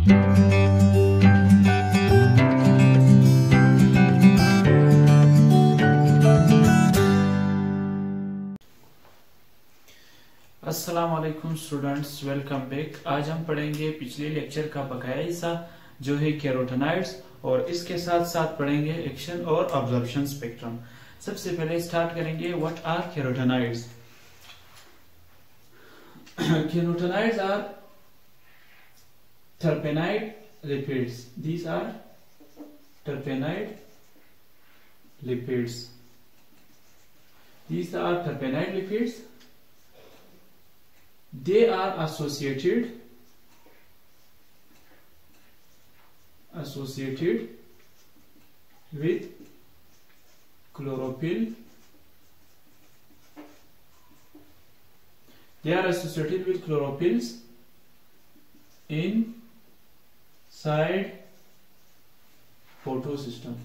अस्सलाम वालेकुम students, welcome back. आज हम पढ़ेंगे पिछले लेक्चर का बकाया हिस्सा जो है कैरोटेनॉइड्स, और इसके साथ साथ पढ़ेंगे एक्शन और ऑब्जर्प्शन स्पेक्ट्रम। सबसे पहले स्टार्ट करेंगे what are carotenoids. Carotenoids are terpenide lipids. These are terpenide lipids. These are terpenide lipids. They are associated with chlorophyll. They are associated with chlorophylls inside photosystem.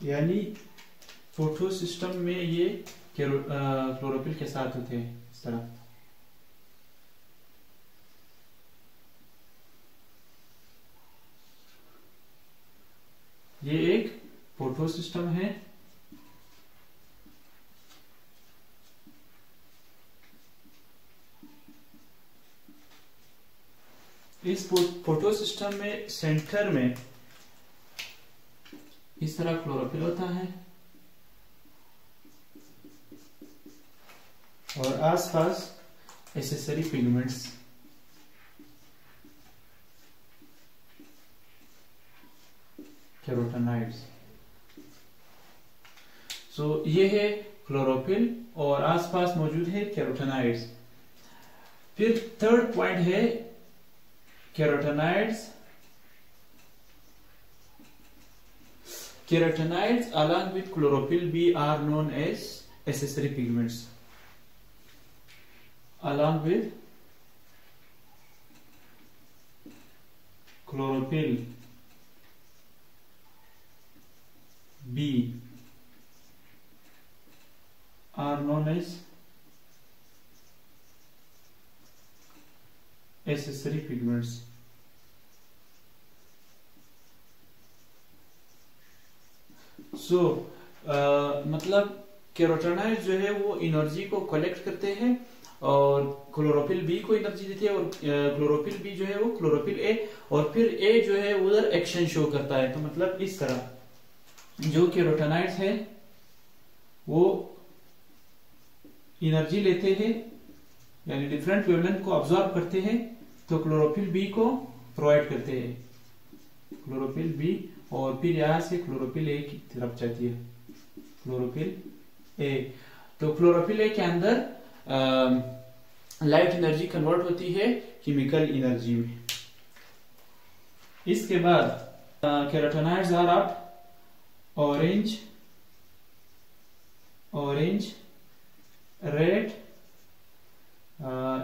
यानी photosystem में ये chlorophyll के साथ होते हैं इस तरह। ये एक फोटोसिस्टम है। इस फोटोसिस्टम में सेंटर में इस तरह क्लोरोफिल होता है और आसपास एसेसरी पिगमेंट्स। कैरोटेनॉइड्स। सो ये है क्लोरोफिल और आसपास मौजूद है कैरोटेनॉइड्स। फिर थर्ड पॉइंट है Carotenoids along with chlorophyll B are known as accessory pigments. Along with chlorophyll B are known as accessory pigments. सो मतलब कैरोटेनॉइड जो है वो एनर्जी को कलेक्ट करते हैं और क्लोरोफिल बी को एनर्जी देते हैं, और क्लोरोफिल बी जो है वो क्लोरोफिल ए, और फिर ए जो है उधर एक्शन शो करता है। तो मतलब इस तरह जो कैरोटेनॉइड्स है वो एनर्जी लेते हैं, यानी डिफरेंट वेवलेंथ को ऑब्जॉर्व करते हैं, तो क्लोरोफिल बी को प्रोवाइड करते हैं, क्लोरोफिल बी, और फिर यहां से क्लोरोफिल ए की तरफ जाती है, क्लोरोफिल ए। तो क्लोरोफिल ए के अंदर लाइट एनर्जी कन्वर्ट होती है केमिकल एनर्जी में। इसके बाद carotenoids are of orange, red,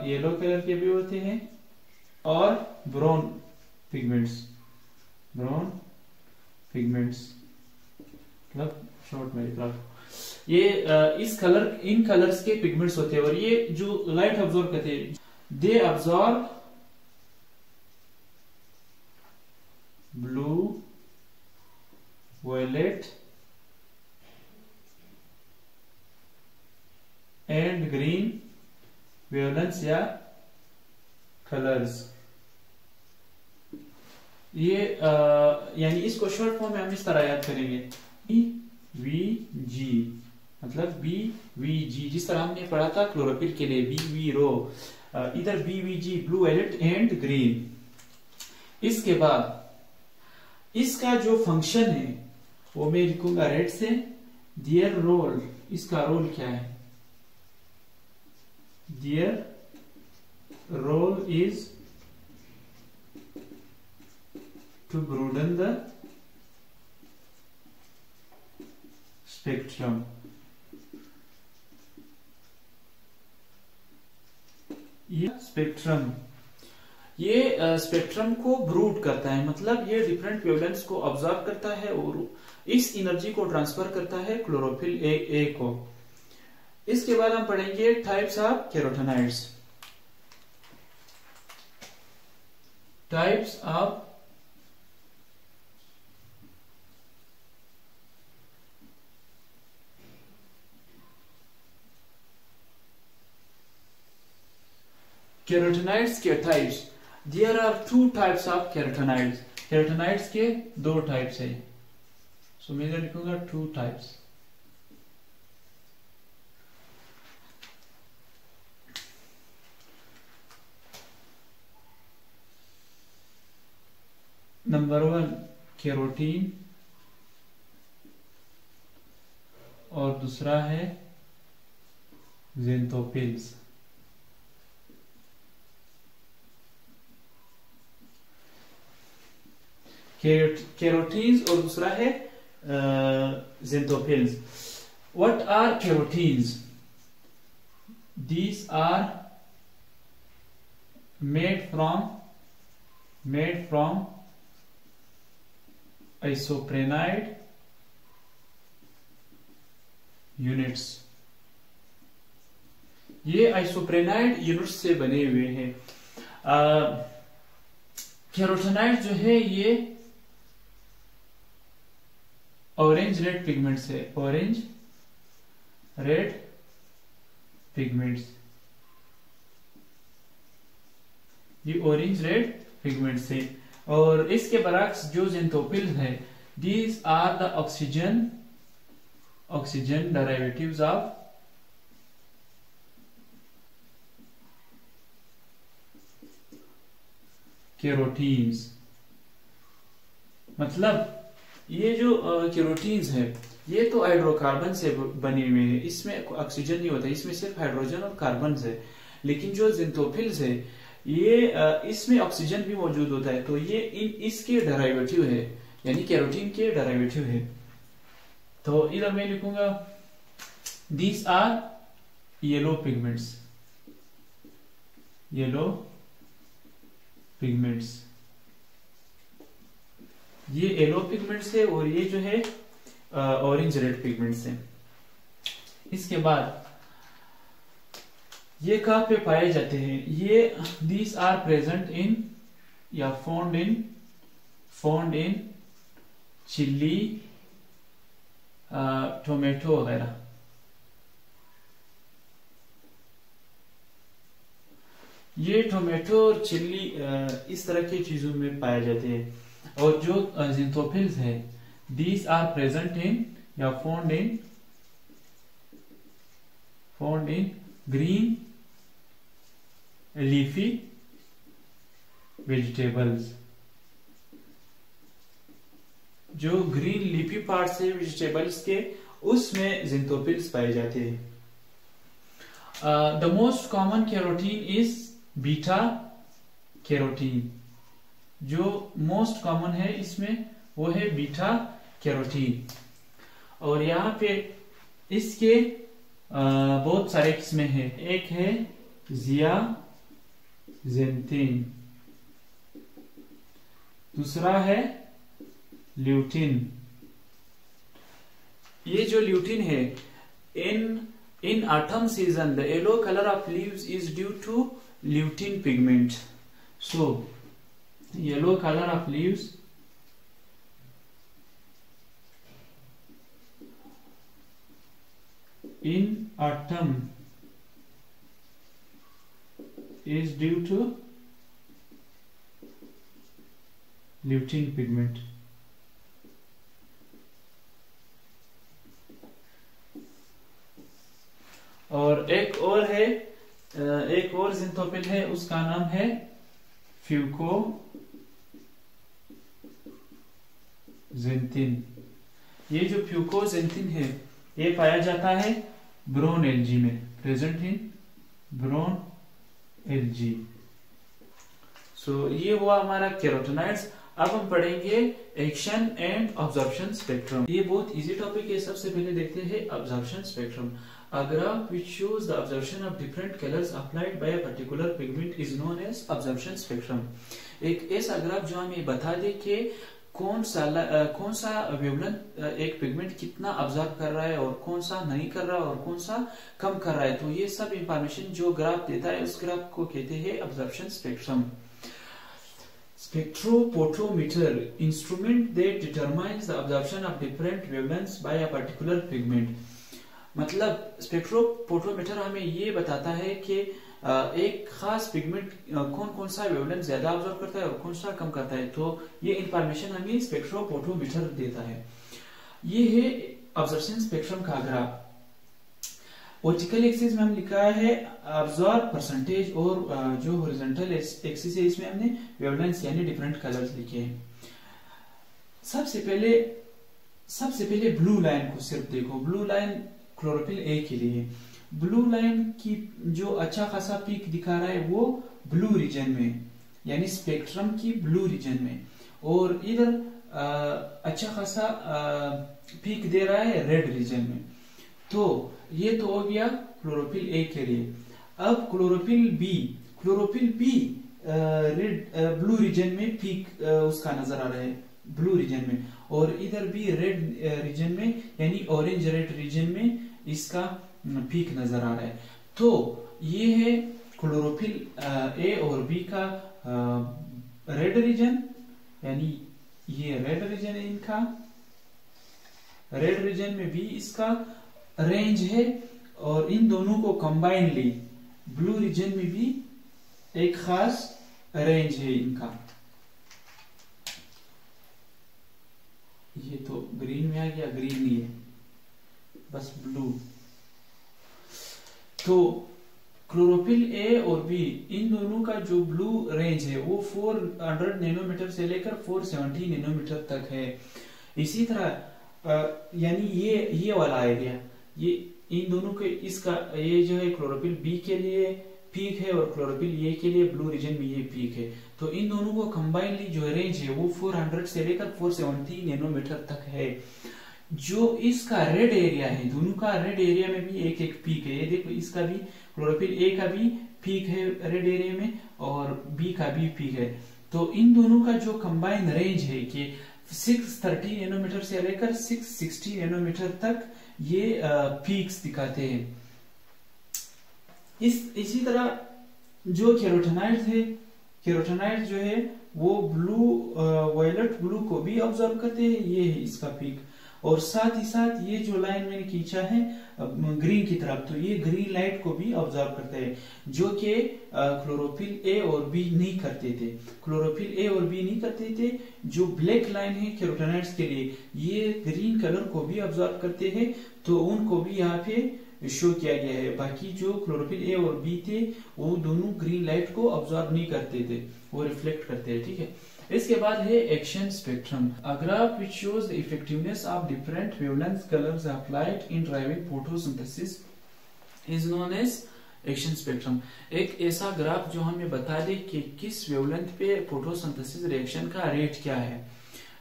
yellow colour के भी होते हैं, और ब्राउन पिगमेंट्स, मतलब शॉर्ट में ये इन कलर्स के पिगमेंट्स होते हैं, और ये जो लाइट अब्सॉर्ब करते हैं, they absorb blue, violet and green wavelengths या कलर्स। ये यानी इसको शॉर्ट फॉर्म में हम इस तरह याद करेंगे, BVG, मतलब BVG, जिस तरह हमने पढ़ा था क्लोरोफिल के लिए BV रो, इधर BVG blue, violet and green. इसके बाद इसका जो फंक्शन है वो मैं लिखूंगा रेड से। देयर रोल, इसका रोल क्या है? Their role is to broaden the spectrum. ये स्पेक्ट्रम, ये स्पेक्ट्रम को ब्रूड करता है, मतलब ये डिफरेंट वेवलेंथ्स को ऑब्जर्व करता है और इस एनर्जी को ट्रांसफर करता है क्लोरोफिल ए को। इसके बाद हम पढ़ेंगे types of carotenoids. Types of carotenoids के types. There are 2 types of carotenoids. Carotenoids के 2 टाइप्स है। सो मैं इधर लिखूंगा 2 टाइप्स। नंबर 1 कैरोटीन और दूसरा है ज़ेनथोफिल्स। कैरोटीन्स और दूसरा है xanthophylls. What are carotenes? These are made from isoprenide units. ये आइसोप्रेनाइड यूनिट्स से बने हुए हैं। कैरोटीनॉइड जो है ये ऑरेंज रेड पिगमेंट्स है। ऑरेंज रेड पिगमेंट्स, ये ऑरेंज रेड पिगमेंट्स है। और इसके बरक्स जो ज़ेनथोफिल्स है, these are the oxygen derivatives of carotenes. मतलब ये जो कैरोटीन्स है ये तो हाइड्रोकार्बन से बने हुए हैं, इसमें ऑक्सीजन नहीं होता, इसमें सिर्फ हाइड्रोजन और कार्बन है। लेकिन जो ज़ेनथोफिल्स है ये इसमें ऑक्सीजन भी मौजूद होता है, तो ये इसके डेरिवेटिव है, यानी कैरोटीन के डेरिवेटिव है। तो इधर मैं लिखूंगा these are yellow pigments. Yellow pigments, ये येलो पिगमेंट्स है और ये जो है ऑरेंज रेड पिगमेंट्स है। इसके बाद ये कहां पे पाए जाते हैं? ये दीज आर प्रेजेंट इन या फाउंड इन चिल्ली, टोमेटो वगैरह। ये टोमेटो और चिल्ली इस तरह की चीजों में पाए जाते हैं। और जो ज़ेनथोफिल्स है दीज आर प्रेजेंट इन या found in green leafy vegetables. जो ग्रीन लीफी पार्ट्स है वेजिटेबल्स के, उसमें ज़ेनथोफिल्स पाए जाते हैं। The most common carotene is beta carotene. जो मोस्ट कॉमन है इसमें वो है बीटा कैरोटीन। और यहाँ पे इसके बहुत सारे किस्में हैं। एक है ज़ियाज़ेंथिन, दूसरा है ल्यूटिन। ये जो ल्यूटिन है, in autumn season the yellow colour of leaves is due to lutein pigment. So yellow color of leaves in autumn is due to lutein pigment. और एक और है, एक और ज़ेनथोफिल है, उसका नाम है फ्यूकोज़ेंथिन। ये जो फ्यूकोज़ेंथिन है ये पाया जाता है ब्रोन एल्गी में, प्रेजेंट इन ब्रोन एल्गी। सो ये हुआ हमारा कैरोटीनॉइड्स। अब हम पढ़ेंगे एक्शन एंड ऑब्जॉर्प्शन स्पेक्ट्रम। ये बहुत इजी टॉपिक है। सबसे पहले देखते हैं absorption spectrum. A graph which shows the absorption of different colors applied by a particular pigment is known as absorption spectrum. एक ऐसा ग्राफ जो हमें बता दे कि कौन सा वेवलेंथ एक पिगमेंट कितना ऑब्जर्व कर रहा है और कौन सा नहीं कर रहा है और कौन सा कम कर रहा है। तो ये सब इंफॉर्मेशन जो ग्राफ देता है उस ग्राफ को कहते हैं observation spectrum. Spectrophotometer instrument that determines the absorption of different wavelengths by a particular pigment। मतलब स्पेक्ट्रोफोटोमीटर हमें ये बताता है कि एक खास पिगमेंट कौन कौन सा वेवलेंथ ज्यादा ऑब्जर्व करता है और कौन सा कम करता है। तो ये इंफॉर्मेशन हमें स्पेक्ट्रोफोटोमीटर देता है। ये है ऑब्जर्वेशन स्पेक्ट्रम का ग्राफ। वर्टिकल एक्सिस में हम लिखा है ऑब्जर्व परसेंटेज और जो हॉरिजॉन्टल एक्सिस है इसमें हमने वेवलेंथ यानी डिफरेंट कलर्स लिखे हैं। सबसे पहले ब्लू लाइन को सिर्फ देखो। ब्लू लाइन क्लोरोफिल ए के लिए, ब्लू लाइन की जो अच्छा खासा पीक दिखा रहा है वो ब्लू रीजन में यानी स्पेक्ट्रम की ब्लू रीजन में, और इधर अच्छा खासा पीक दे रहा है रेड रीजन में। तो ये तो हो गया क्लोरोफिल ए के लिए। अब chlorophyll b red blue region में पीक उसका नजर आ रहा है ब्लू रीजन में, और इधर भी रेड रीजन में यानी ऑरेंज रेड रीजन में इसका पीक नजर आ रहा है। तो ये है क्लोरोफिल ए और बी का रेड रीजन, यानी ये रेड रीजन है इनका, रेड रीजन में भी इसका रेंज है, और इन दोनों को कंबाइनली ब्लू रीजन में भी एक खास रेंज है इनका। ये तो ग्रीन में आ गया, ग्रीन नहीं है बस ब्लू। तो क्लोरोफिल ए और बी इन दोनों का जो ब्लू रेंज है वो 400 नैनोमीटर से लेकर 470 नैनोमीटर तक है। इसी तरह यानी ये वाला एरिया, ये इन दोनों के इसका ये जो है क्लोरोफिल बी के लिए पीक है और क्लोरोफिल ए के लिए ब्लू रीजन में ये पीक है। तो इन दोनों को कंबाइनली जो रेंज है वो 400 से लेकर 470 नैनोमीटर तक है। जो इसका रेड एरिया है, दोनों का रेड एरिया में भी एक एक पीक है। ये देखो इसका भी क्लोरोफिल ए का भी पीक है रेड एरिया में और बी का भी पीक है। तो इन दोनों का जो कंबाइन रेंज है कि 630 नैनोमीटर से लेकर 660 नैनोमीटर तक ये पीक्स दिखाते हैं। इसी तरह जो कैरोटेनॉइड्स है, कैरोटेनॉइड्स जो है वो ब्लू वायलेट ब्लू को भी ऑब्जर्व करते हैं, ये है इसका पीक। और साथ ही साथ ये जो लाइन मैंने खींचा है ग्रीन की तरफ, तो ये ग्रीन लाइट को भी ऑब्जर्व करते हैं, जो कि क्लोरोफिल ए और बी नहीं करते थे। क्लोरोफिल ए और बी नहीं करते थे। जो ब्लैक लाइन है कैरोटेनॉइड्स के लिए, ये ग्रीन कलर को भी ऑब्जर्व करते हैं, तो उनको भी यहाँ पे शो किया गया है। बाकी जो क्लोरोफिल ए और बी थे वो दोनों ग्रीन लाइट को ऑब्जर्व नहीं करते थे, वो रिफ्लेक्ट करते हैं। ठीक है, इसके बाद है action spectrum, a graph which shows the effectiveness of different wavelength colours applied in driving photosynthesis is known as action spectrum. एक ऐसा ग्राफ जो हमें बता दे कि किस वेवलेंथ पे फोटोसिंथेसिस रिएक्शन का रेट क्या है,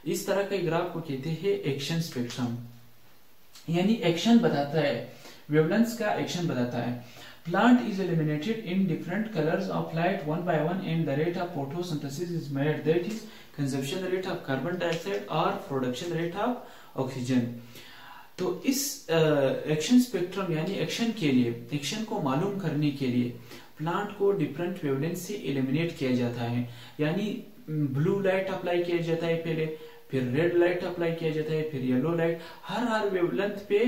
इस तरह के ग्राफ को कहते हैं एक्शन स्पेक्ट्रम। यानी एक्शन बताता है, वेवलेंथ का एक्शन बताता है। Plant is illuminated in different colors of light one by one, and the rate of photosynthesis is measured, that is consumption rate of carbon dioxide or production rate of oxygen। तो इस action spectrum यानी action के लिए, action को मालूम करने के लिए प्लांट को डिफरेंट वेवलेंथ से इल्यूमिनेट किया जाता है। यानी ब्लू लाइट अप्लाई किया जाता है पहले, फिर रेड लाइट अप्लाई किया जाता है, फिर येलो लाइट। हर वेवलेंथ पे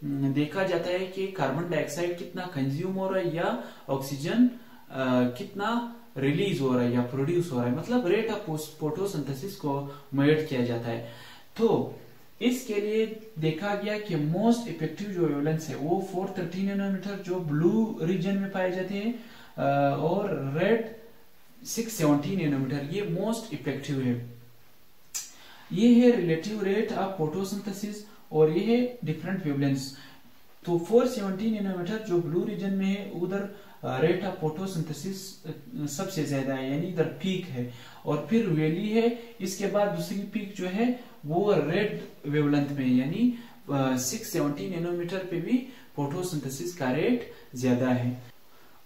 देखा जाता है कि कार्बन डाइऑक्साइड कितना कंज्यूम हो रहा है या ऑक्सीजन कितना रिलीज हो रहा है या प्रोड्यूस हो रहा है, मतलब रेट ऑफ फोटोसिंथेसिस को मेजर किया जाता है। तो इसके लिए देखा गया कि मोस्ट इफेक्टिव जो वेवलेंथ है वो 430 नैनोमीटर जो ब्लू रीजन में पाए जाते हैं, और रेड 670 नैनोमीटर, ये मोस्ट इफेक्टिव है। ये है रिलेटिव रेट ऑफ फोटोसिंथेसिस और ये है डिफरेंट वेवलेंथ्स। तो 470 नैनोमीटर जो ब्लू रीजन में है उधर रेट ऑफ फोटोसिंथेसिस सबसे ज्यादा है, यानी इधर पीक है, और फिर वैली है। इसके बाद दूसरी पीक जो है वो रेड वेवलेंथ में, यानी 670 नैनोमीटर पे भी फोटोसिंथेसिस का रेट ज्यादा है।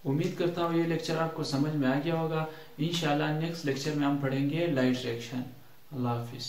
उम्मीद करता हूँ ये लेक्चर आपको समझ में आ गया होगा। इंशाल्लाह नेक्स्ट लेक्चर में हम पढ़ेंगे लाइट रिएक्शन। अल्लाह हाफिज।